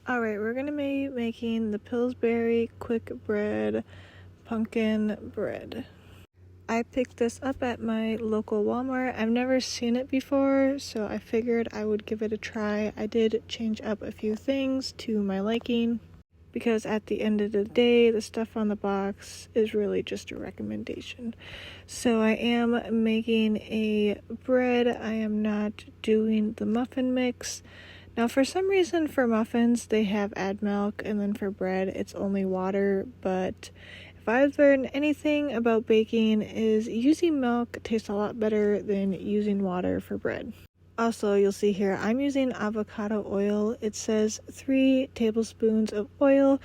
Alright, we're gonna be making the Pillsbury quick bread pumpkin bread. I picked this up at my local Walmart. I've never seen it before, so I figured I would give it a try. I did change up a few things to my liking because at the end of the day, the stuff on the box is really just a recommendation. So I am making a bread. I am not doing the muffin mix. Now, for some reason, for muffins, they have add milk, and then for bread, it's only water. But if I've learned anything about baking, is using milk tastes a lot better than using water for bread. Also, you'll see here, I'm using avocado oil. It says 3 tablespoons of oil.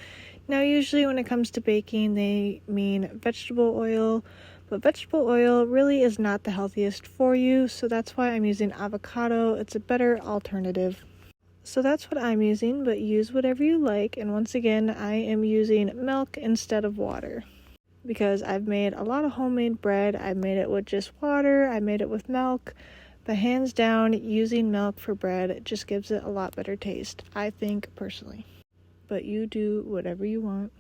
Now, usually when it comes to baking, they mean vegetable oil. But vegetable oil really is not the healthiest for you, so that's why I'm using avocado. It's a better alternative. So that's what I'm using, but use whatever you like. And once again, I am using milk instead of water because I've made a lot of homemade bread. I've made it with just water. I made it with milk, but hands down, using milk for bread just gives it a lot better taste, I think personally. But you do whatever you want.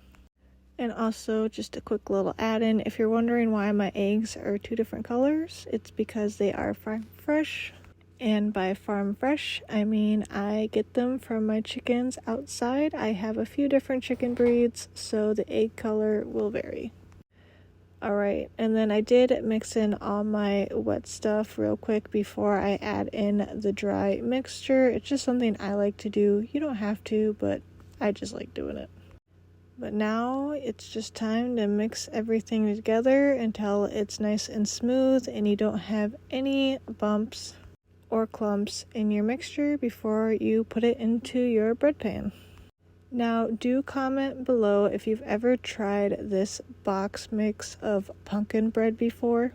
And also, just a quick little add-in, if you're wondering why my eggs are 2 different colors, it's because they are farm fresh. And by farm fresh, I mean I get them from my chickens outside. I have a few different chicken breeds, so the egg color will vary. Alright, and then I did mix in all my wet stuff real quick before I add in the dry mixture. It's just something I like to do. You don't have to, but I just like doing it. But now it's just time to mix everything together until it's nice and smooth and you don't have any bumps or clumps in your mixture before you put it into your bread pan. Now, do comment below if you've ever tried this box mix of pumpkin bread before,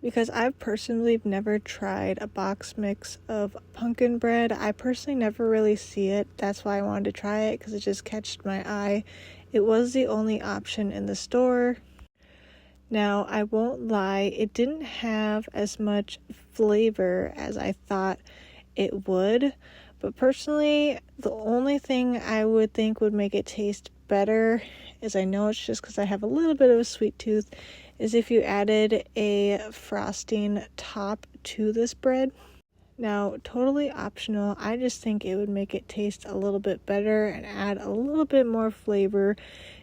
because I've personally never tried a box mix of pumpkin bread. I personally never really see it. That's why I wanted to try it, because it just catched my eye. It was the only option in the store. Now, I won't lie, it didn't have as much flavor as I thought it would, but personally, the only thing I would think would make it taste better, is I know it's just because I have a little bit of a sweet tooth, is if you added a frosting top to this bread. Now, totally optional, I just think it would make it taste a little bit better and add a little bit more flavor,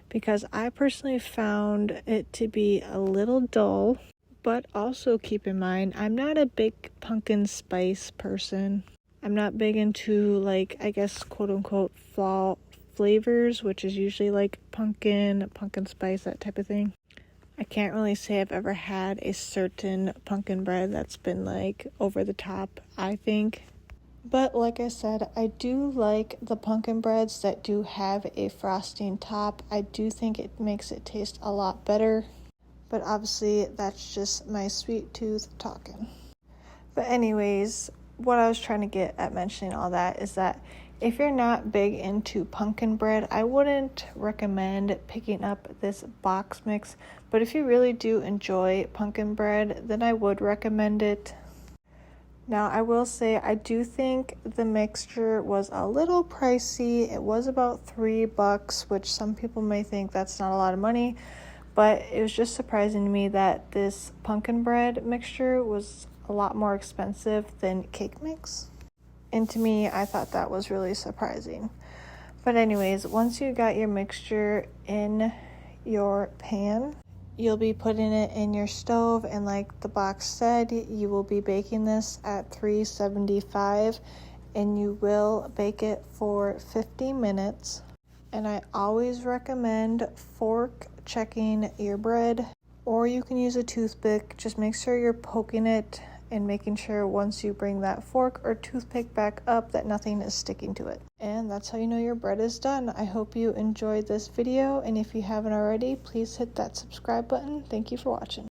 because I personally found it to be a little dull. But also keep in mind, I'm not a big pumpkin spice person. I'm not big into, like, I guess, quote-unquote, fall flavors, which is usually like pumpkin spice, that type of thing. I can't really say I've ever had a certain pumpkin bread that's been, like, over the top, I think. But like I said, I do like the pumpkin breads that do have a frosting top. I do think it makes it taste a lot better. But obviously, that's just my sweet tooth talking. But anyways, what I was trying to get at mentioning all that is that if you're not big into pumpkin bread, I wouldn't recommend picking up this box mix. But if you really do enjoy pumpkin bread, then I would recommend it. Now, I will say, I do think the mixture was a little pricey. It was about $3, which some people may think that's not a lot of money, but it was just surprising to me that this pumpkin bread mixture was a lot more expensive than cake mix. And to me, I thought that was really surprising. But anyways, once you got your mixture in your pan, you'll be putting it in your stove, and like the box said, you will be baking this at 375, and you will bake it for 50 minutes. And I always recommend fork checking your bread, or you can use a toothpick. Just make sure you're poking it and making sure once you bring that fork or toothpick back up that nothing is sticking to it. And that's how you know your bread is done. I hope you enjoyed this video, and if you haven't already, please hit that subscribe button. Thank you for watching.